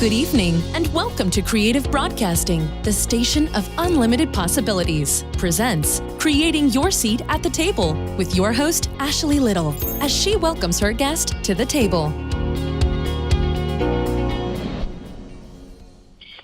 Good evening, and welcome to Creative Broadcasting, the station of unlimited possibilities, presents Creating Your Seat at the Table with your host, Ashley Little, as she welcomes her guest to the table.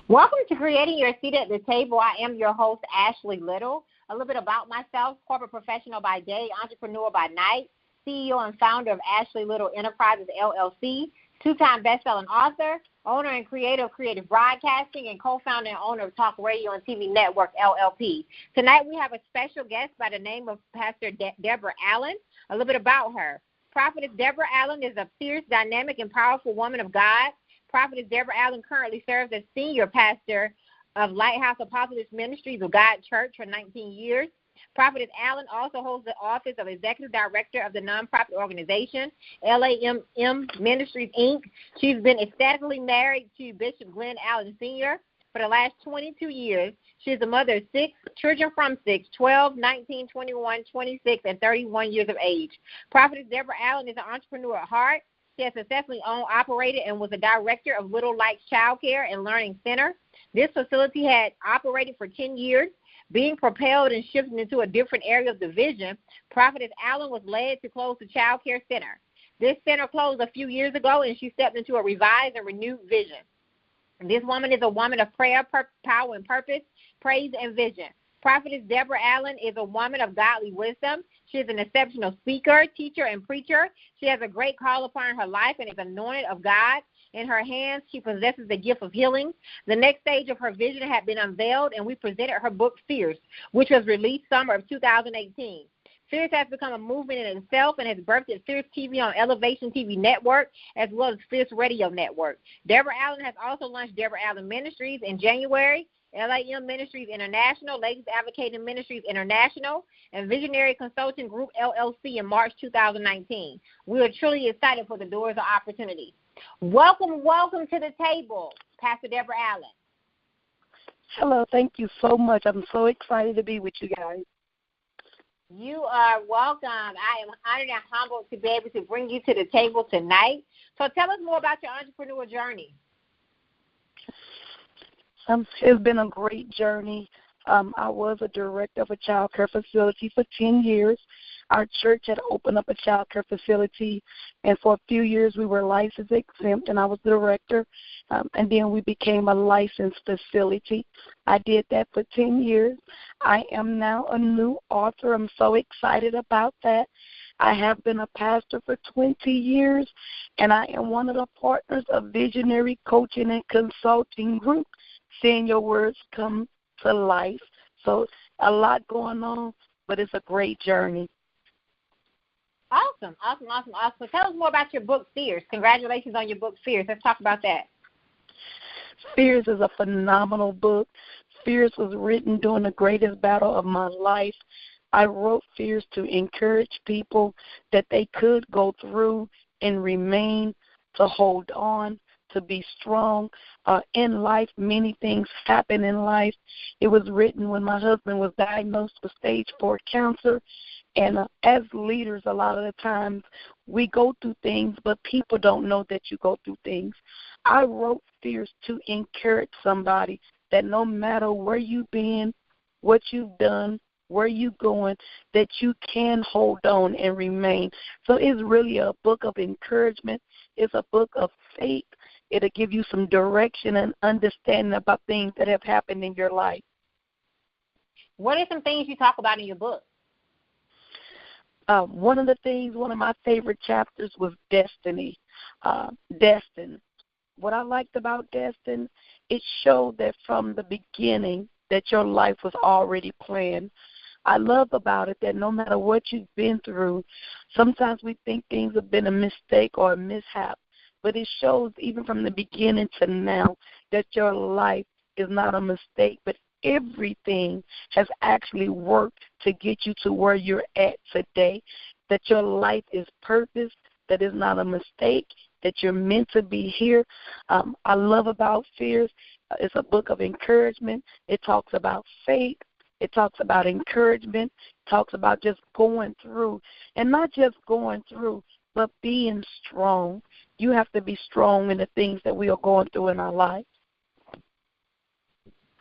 Welcome to Creating Your Seat at the Table. I am your host, Ashley Little. A little bit about myself: corporate professional by day, entrepreneur by night, CEO and founder of Ashley Little Enterprises, LLC, two-time best-selling author, owner and creator of Creative Broadcasting, and co-founder and owner of Talk Radio and TV Network, LLP. Tonight we have a special guest by the name of Pastor Deborah Allen. A little bit about her. Prophetess Deborah Allen is a fierce, dynamic, and powerful woman of God. Prophetess Deborah Allen currently serves as senior pastor of Lighthouse Apostolic Ministries of God Church for 19 years. Prophetess Allen also holds the office of Executive Director of the nonprofit organization, LAMM Ministries, Inc. She's been ecstatically married to Bishop Glenn Allen Sr. for the last 22 years. She is the mother of 6 children from 6, 12, 19, 21, 26, and 31 years of age. Prophetess Deborah Allen is an entrepreneur at heart. She has successfully owned, operated, and was a director of Little Lights Child Care and Learning Center. This facility had operated for 10 years. Being propelled and shifted into a different area of the vision, Prophetess Allen was led to close the child care center. This center closed a few years ago, and she stepped into a revised and renewed vision. This woman is a woman of prayer, power, and purpose, praise, and vision. Prophetess Deborah Allen is a woman of godly wisdom. She is an exceptional speaker, teacher, and preacher. She has a great call upon her life and is anointed of God. In her hands, she possesses the gift of healing. The next stage of her vision had been unveiled, and we presented her book, Fierce, which was released summer of 2018. Fierce has become a movement in itself and has birthed at Fierce TV on Elevation TV Network, as well as Fierce Radio Network. Deborah Allen has also launched Deborah Allen Ministries in January, LAM Ministries International, Ladies Advocating Ministries International, and Visionary Consulting Group, LLC, in March 2019. We are truly excited for the doors of opportunity. Welcome to the table, Pastor Deborah Allen. Hello, thank you so much. I'm so excited to be with you guys. You are welcome. I am honored and humbled to be able to bring you to the table tonight. So tell us more about your entrepreneur journey. It's been a great journey. I was a director of a child care facility for 10 years. Our church had opened up a child care facility, and for a few years we were license exempt, and I was the director, and then we became a licensed facility. I did that for 10 years. I am now a new author. I'm so excited about that. I have been a pastor for 20 years, and I am one of the partners of Visionary Coaching and Consulting Group, Seeing Your Words Come to Life. So a lot going on, but it's a great journey. Awesome. Tell us more about your book, Fierce. Congratulations on your book, Fierce. Let's talk about that. Fierce is a phenomenal book. Fierce was written during the greatest battle of my life. I wrote Fierce to encourage people that they could go through and remain, to hold on, to be strong. In life, many things happen in life. It was written when my husband was diagnosed with stage 4 cancer. And as leaders, a lot of the times we go through things, but people don't know that you go through things. I wrote Fierce to encourage somebody that no matter where you've been, what you've done, where you're going, that you can hold on and remain. So it's really a book of encouragement. It's a book of faith. It'll give you some direction and understanding about things that have happened in your life. What are some things you talk about in your book? One of my favorite chapters was Destiny. Destined. What I liked about Destined, it showed that from the beginning that your life was already planned. I love about it that no matter what you've been through, sometimes we think things have been a mistake or a mishap, but it shows even from the beginning to now that your life is not a mistake, but everything has actually worked to get you to where you're at today, that your life is purpose, that is not a mistake, that you're meant to be here. I love about Fierce, it's a book of encouragement. It talks about faith. It talks about encouragement. It talks about just going through, and not just going through, but being strong. you have to be strong in the things that we are going through in our life.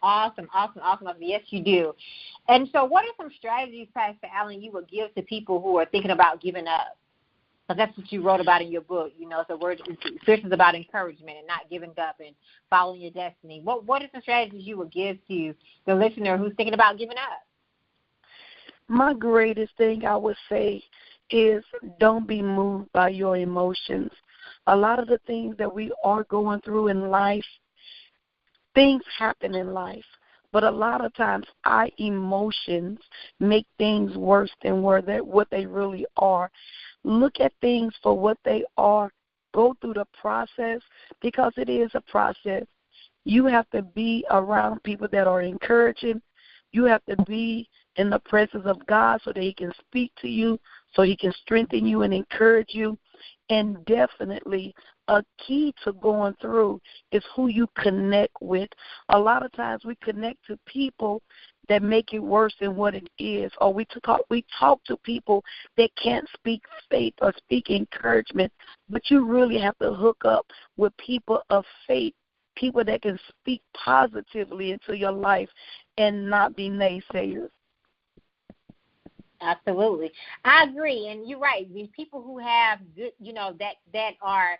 Awesome. Yes, you do. And so what are some strategies, Pastor Allen, you would give to people who are thinking about giving up? Because that's what you wrote about in your book. It's a word. It's about encouragement and not giving up and following your destiny. What are some strategies you would give to the listener who's thinking about giving up? My greatest thing I would say is don't be moved by your emotions. A lot of the things that we are going through in life, things happen in life. But a lot of times our emotions make things worse than what they really are. Look at things for what they are. Go through the process because it is a process. You have to be around people that are encouraging. You have to be in the presence of God so that He can speak to you, so He can strengthen you and encourage you. And definitely a key to going through is who you connect with. A lot of times we connect to people that make it worse than what it is, or we talk to people that can't speak faith or speak encouragement, but you really have to hook up with people of faith, people that can speak positively into your life and not be naysayers. Absolutely. I agree, and you're right. These people who have good, that are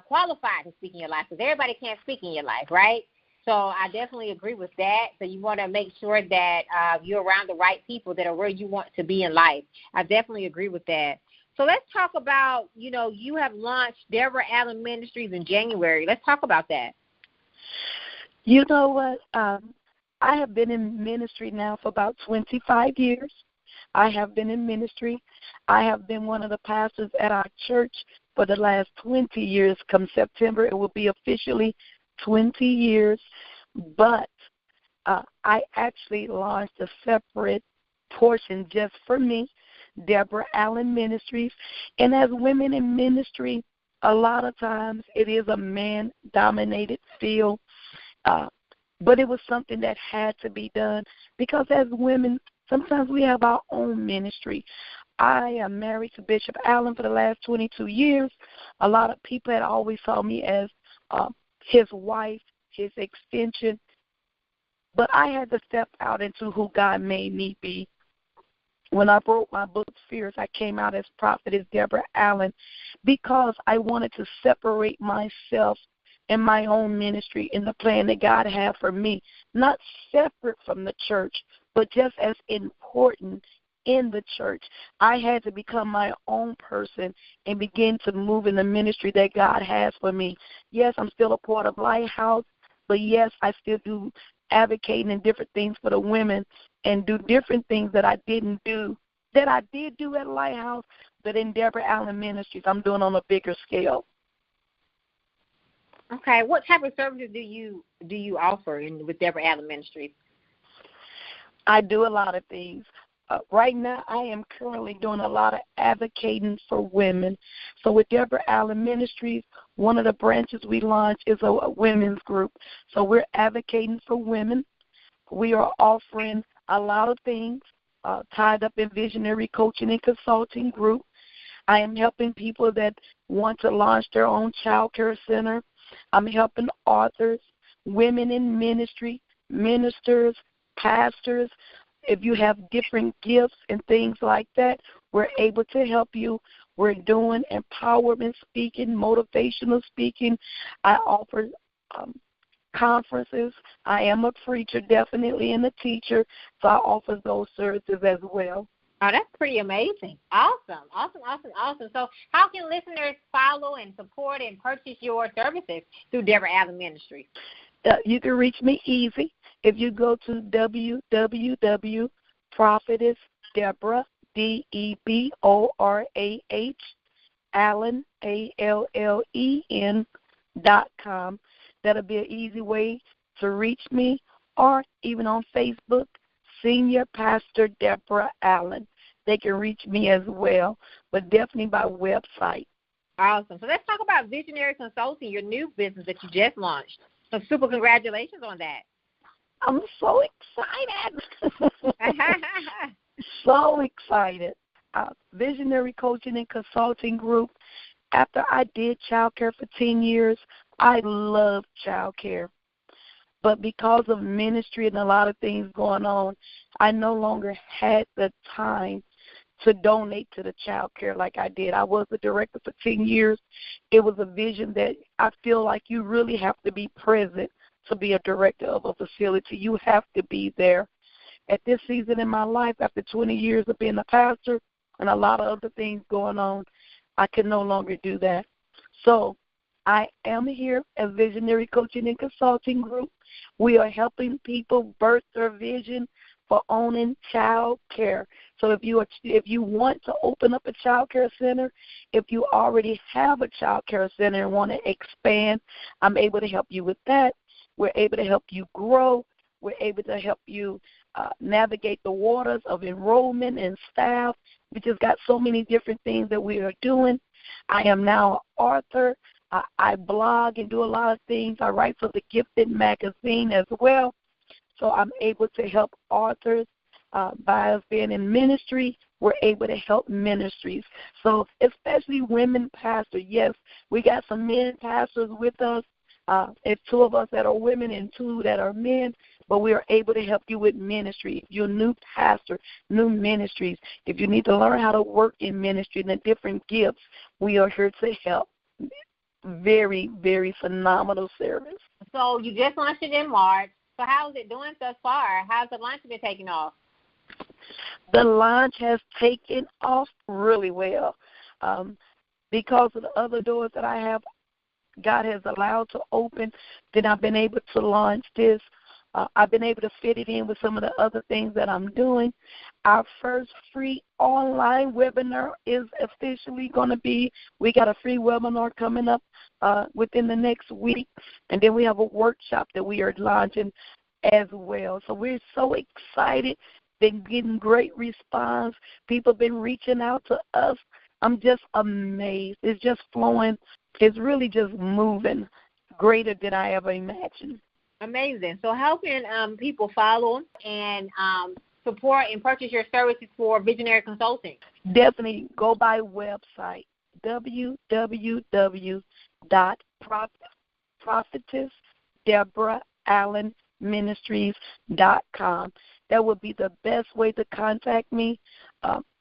qualified to speak in your life, because everybody can't speak in your life, right? So I definitely agree with that. So you want to make sure that you're around the right people that are where you want to be in life. I definitely agree with that. So let's talk about, you have launched Deborah Allen Ministries in January. Let's talk about that. You know what? I have been in ministry now for about 25 years. I have been in ministry. I have been one of the pastors at our church for the last 20 years. Come September, it will be officially 20 years. But I actually launched a separate portion just for me, Deborah Allen Ministries. And as women in ministry, a lot of times it is a man-dominated field. But it was something that had to be done because as women, sometimes we have our own ministry. I am married to Bishop Allen for the last 22 years. A lot of people had always saw me as his wife, his extension. But I had to step out into who God made me be. When I wrote my book, Fears, I came out as Prophetess Deborah Allen because I wanted to separate myself in my own ministry in the plan that God had for me, not separate from the church, but just as important in the church. I had to become my own person and begin to move in the ministry that God has for me. Yes, I'm still a part of Lighthouse, but yes, I still do advocating and different things for the women and do different things that I didn't do, that I did do at Lighthouse, but in Deborah Allen Ministries, I'm doing on a bigger scale. Okay, what type of services do you offer with Deborah Allen Ministries? I do a lot of things. Right now, I am currently doing a lot of advocating for women. So with Deborah Allen Ministries, one of the branches we launched is a women's group. So we're advocating for women. We are offering a lot of things tied up in visionary coaching and consulting group. I am helping people that want to launch their own child care center. I'm helping authors, women in ministry, ministers, pastors. If you have different gifts and things like that, we're able to help you. We're doing empowerment speaking, motivational speaking. I offer conferences. I am a preacher, definitely, and a teacher, so I offer those services as well. Oh, that's pretty amazing. Awesome. So how can listeners follow and support and purchase your services through Deborah Allen Ministries? You can reach me easy if you go to www.prophetessdeborah, DEBORAH, Allen, ALLEN.com. That'll be an easy way to reach me, or even on Facebook, Senior Pastor Deborah Allen. They can reach me as well, but definitely by website. Awesome. So let's talk about Visionary Consulting, your new business that you just launched. So super congratulations on that. I'm so excited. So excited. Visionary Coaching and Consulting Group After I did child care for 10 years, I loved child care. But because of ministry and a lot of things going on, I no longer had the time to donate to the child care like I did. I was the director for 10 years. It was a vision that I feel like you really have to be present to be a director of a facility. You have to be there. At this season in my life, after 20 years of being a pastor and a lot of other things going on, I can no longer do that. So I am here as Visionary Coaching and Consulting Group. We are helping people birth their vision for owning child care. So if you want to open up a child care center, if you already have a child care center and want to expand, I'm able to help you with that. We're able to help you grow. We're able to help you navigate the waters of enrollment and staff. We just got so many different things that we are doing. I am now an author. I blog and do a lot of things. I write for the Gifted magazine as well. So I'm able to help authors. By us being in ministry, we're able to help ministries. So especially women pastors. Yes, we got some men pastors with us. It's 2 of us that are women and 2 that are men, but we are able to help you with ministry. If you're a new pastor, new ministries, if you need to learn how to work in ministry and the different gifts, we are here to help. Very, very phenomenal service. So you just launched it in March. So how is it doing thus far? How's the launch been taking off? The launch has taken off really well. Because of the other doors that I have, God has allowed to open, then I've been able to launch this. I've been able to fit it in with some of the other things that I'm doing. Our first free online webinar is officially going to be, we got a free webinar coming up within the next week, and then we have a workshop that we are launching as well. So we're so excited, been getting great response. People have been reaching out to us. I'm just amazed. It's just flowing. It's really just moving greater than I ever imagined. Amazing. So how can people follow and support and purchase your services for Visionary Consulting? Definitely go by website, www.prophetessdeborah.allenministries.com. That would be the best way to contact me.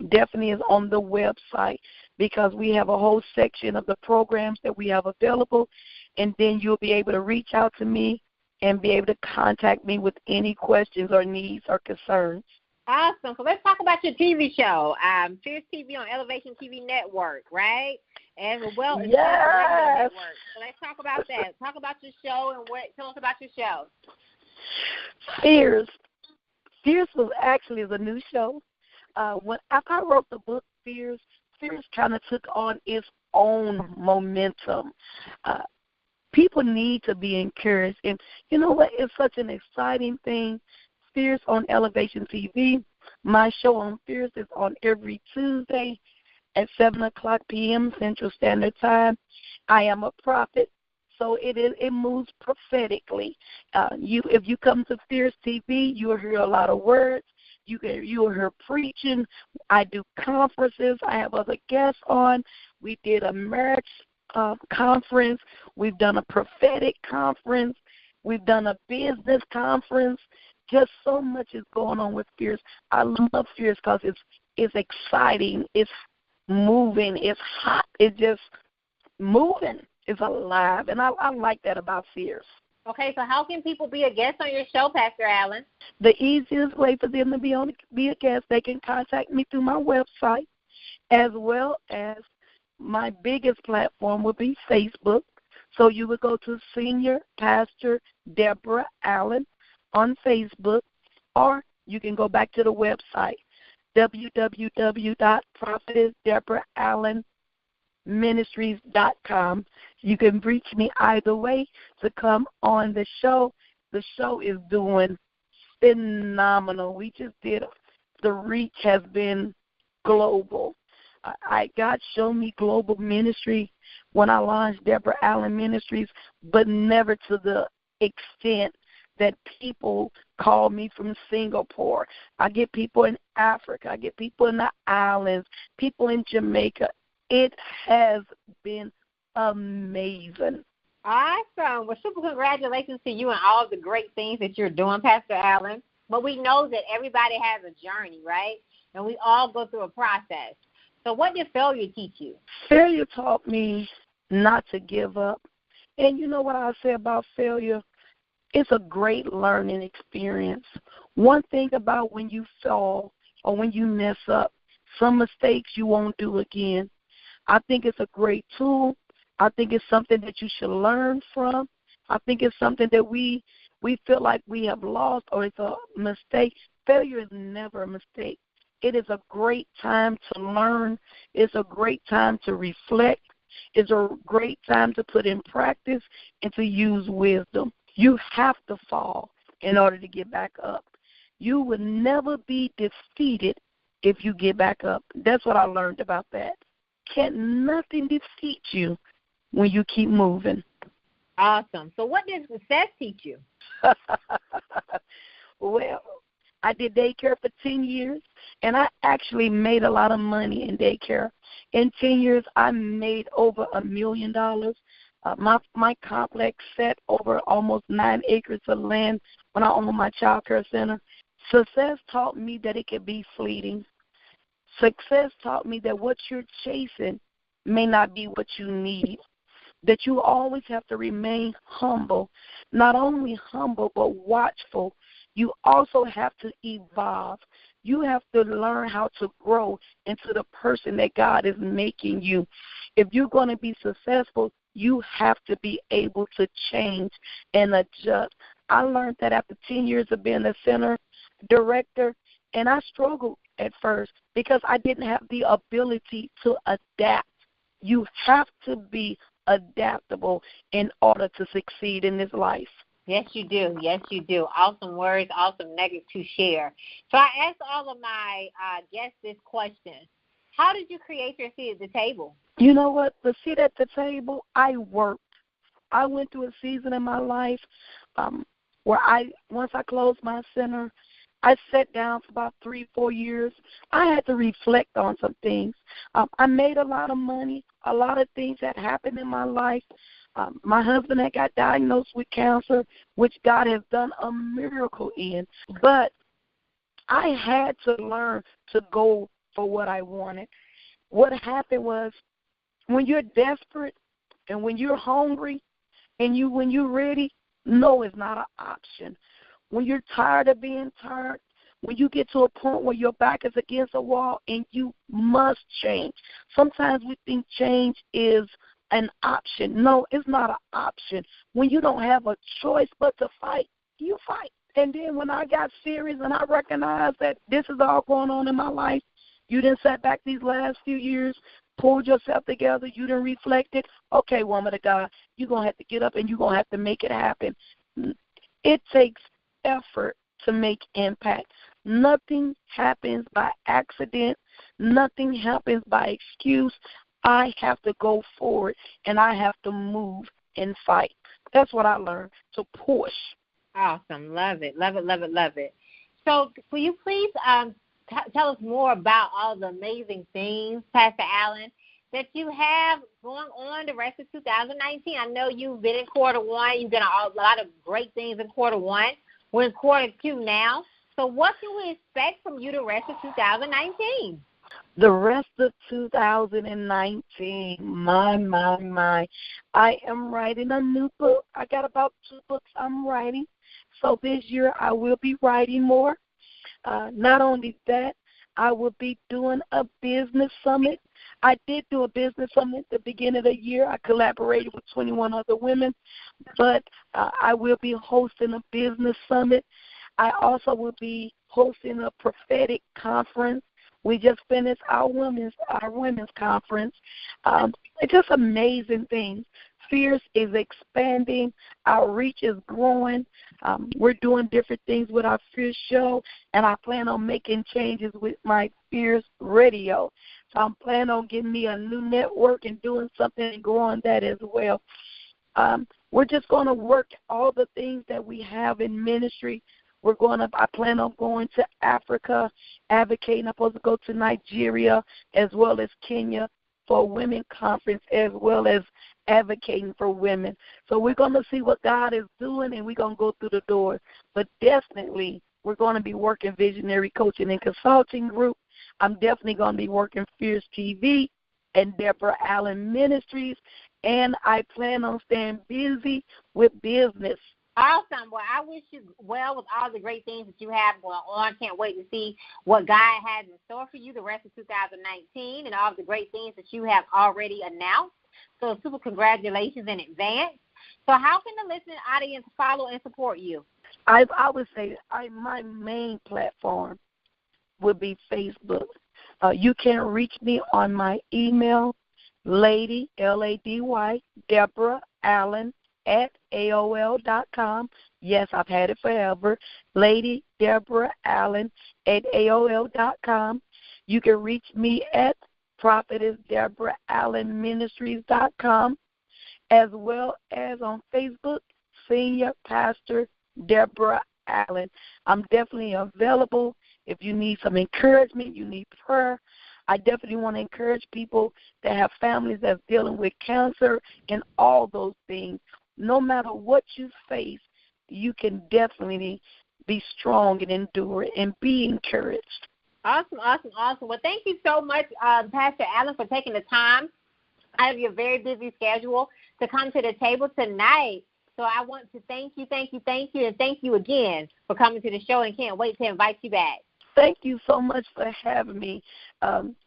Definitely is on the website, because we have a whole section of the programs that we have available, and then you'll be able to reach out to me and be able to contact me with any questions or needs or concerns. Awesome. So let's talk about your TV show, Fierce TV on Elevation TV Network, right? As well as yes. Network. So let's talk about that. Talk about your show and tell us about your show. Fierce was actually a new show. After I wrote the book Fierce kind of took on its own momentum. People need to be encouraged. And you know what? It's such an exciting thing. Fierce on Elevation TV. My show on Fierce is on every Tuesday at 7 o'clock p.m. Central Standard Time. I am a prophet, so it moves prophetically. If you come to Fierce TV, you'll hear a lot of words. You'll hear preaching. I do conferences. I have other guests on. We did a marriage conference. We've done a prophetic conference. We've done a business conference. Just so much is going on with Fierce. I love Fierce because it's exciting. It's moving. It's hot. It's just moving. It's alive. And I like that about Fierce. Okay, so how can people be a guest on your show, Pastor Allen? The easiest way for them to be a guest, they can contact me through my website, as well as my biggest platform would be Facebook. So you would go to Senior Pastor Deborah Allen on Facebook, or you can go back to the website, www.prophetessdeborah.allenministries.com. You can reach me either way to come on the show. The show is doing phenomenal. We just did, the reach has been global. God showed me global ministry when I launched Deborah Allen Ministries, but never to the extent that people call me from Singapore. I get people in Africa. I get people in the islands, people in Jamaica, It has been amazing. Awesome. Well, super congratulations to you and all of the great things that you're doing, Pastor Allen. But we know that everybody has a journey, right? And we all go through a process. So what did failure teach you? Failure taught me not to give up. And you know what I say about failure? It's a great learning experience. One thing about when you fall or when you mess up, some mistakes you won't do again. I think it's a great tool. I think it's something that you should learn from. I think it's something that we feel like we have lost or it's a mistake. Failure is never a mistake. It is a great time to learn. It's a great time to reflect. It's a great time to put in practice and to use wisdom. You have to fall in order to get back up. You will never be defeated if you get back up. That's what I learned about that. Can't nothing defeat you when you keep moving. Awesome. So what did success teach you? Well, I did daycare for 10 years, and I actually made a lot of money in daycare. In 10 years, I made over $1 million. My complex set over almost 9 acres of land when I owned my child care center. Success taught me that it could be fleeting. Success taught me that what you're chasing may not be what you need, that you always have to remain humble, not only humble but watchful. You also have to evolve. You have to learn how to grow into the person that God is making you. If you're going to be successful, you have to be able to change and adjust. I learned that after 10 years of being a center director, and I struggled at first because I didn't have the ability to adapt. You have to be adaptable in order to succeed in this life. Yes, you do. Yes, you do. Awesome words, awesome nuggets to share. So I asked all of my guests this question. How did you create your seat at the table? You know what? The seat at the table, I worked. I went through a season in my life where once I closed my center, I sat down for about 3-4 years. I had to reflect on some things. I made a lot of money. A lot of things had happened in my life. My husband had got diagnosed with cancer, which God has done a miracle in. But I had to learn to go for what I wanted. What happened was when you're desperate and when you're hungry and when you're ready, no is not an option. When you're tired of being tired, when you get to a point where your back is against a wall and you must change. Sometimes we think change is an option. No, it's not an option. When you don't have a choice but to fight, you fight. And then when I got serious and I recognized that this is all going on in my life, you didn't sat back these last few years, pulled yourself together, you didn't reflect it. Okay, woman of God, you're going to have to get up and you're going to have to make it happen. It takes effort to make impact. Nothing happens by accident. Nothing happens by excuse. I have to go forward, and I have to move and fight. That's what I learned, to push. Awesome. Love it. Love it, love it, love it. So will you please tell us more about all the amazing things, Pastor Allen, that you have going on the rest of 2019? I know you've been in quarter one. You've done a lot of great things in quarter one. We're in quarter two now. So what can we expect from you the rest of 2019? The rest of 2019, my. I am writing a new book. I got about 2 books I'm writing. So this year I will be writing more. Not only that, I will be doing a business summit. I did do a business summit at the beginning of the year. I collaborated with 21 other women, but I will be hosting a business summit. I also will be hosting a prophetic conference. We just finished our women's conference. It's just amazing things. Fierce is expanding. Our reach is growing. We're doing different things with our Fierce show, and I plan on making changes with my Fierce radio. So I'm planning on getting me a new network and doing something and growing that as well. We're just going to work all the things that we have in ministry. I plan on going to Africa, advocating. I'm supposed to go to Nigeria as well as Kenya. for a women conference as well as advocating for women. So we're going to see what God is doing, and we're going to go through the door. But definitely, we're going to be working Visionary Coaching and Consulting Group. I'm definitely going to be working Fierce TV and Deborah Allen Ministries, and I plan on staying busy with business. Awesome. Well, I wish you well with all the great things that you have going on. Can't wait to see what God has in store for you the rest of 2019 and all the great things that you have already announced. So super congratulations in advance. So how can the listening audience follow and support you? I would say my main platform would be Facebook. You can reach me on my email, Lady, L-A-D-Y, Deborah Allen, at AOL.com. Yes, I've had it forever. Lady Deborah Allen at AOL.com. You can reach me at prophetessdeborallenministries.com, as well as on Facebook, Senior Pastor Deborah Allen. I'm definitely available. If you need some encouragement, you need prayer, I definitely want to encourage people that have families that's dealing with cancer and all those things. No matter what you face, you can definitely be strong and endure and be encouraged. Awesome. Well, thank you so much, Pastor Allen, for taking the time out of your very busy schedule to come to the table tonight. So I want to thank you, and thank you again for coming to the show, and can't wait to invite you back. Thank you so much for having me.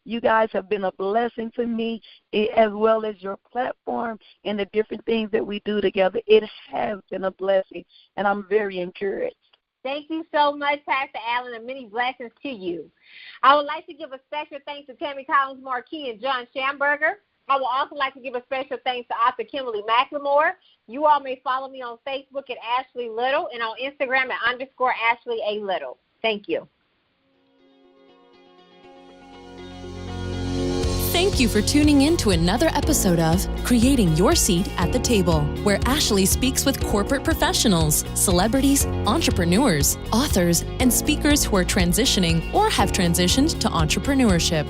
You guys have been a blessing to me, as well as your platform and the different things that we do together. It has been a blessing, and I'm very encouraged. Thank you so much, Pastor Allen, and many blessings to you. I would like to give a special thanks to Tammy Collins Marquis and John Schamberger. I would also like to give a special thanks to author Kimberly McLemore. You all may follow me on Facebook at Ashley Little and on Instagram at _Ashley A. Little. Thank you. Thank you for tuning in to another episode of Creating Your Seat at the Table, where Ashley speaks with corporate professionals, celebrities, entrepreneurs, authors, and speakers who are transitioning or have transitioned to entrepreneurship.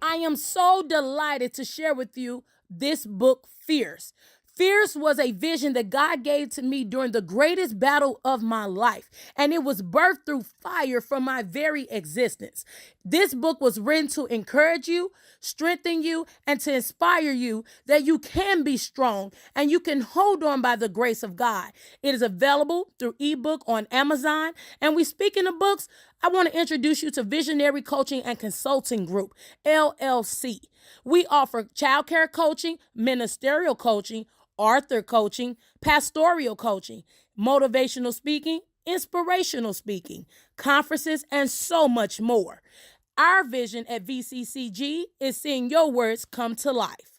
I am so delighted to share with you this book, Fierce. Fierce was a vision that God gave to me during the greatest battle of my life, and it was birthed through fire from my very existence. This book was written to encourage you, strengthen you, and to inspire you that you can be strong and you can hold on by the grace of God. It is available through ebook on Amazon. And we speaking of books, I want to introduce you to Visionary Coaching and Consulting Group, LLC. We offer childcare coaching, ministerial coaching, author coaching, pastoral coaching, motivational speaking, inspirational speaking, conferences, and so much more. Our vision at VCCG is seeing your words come to life.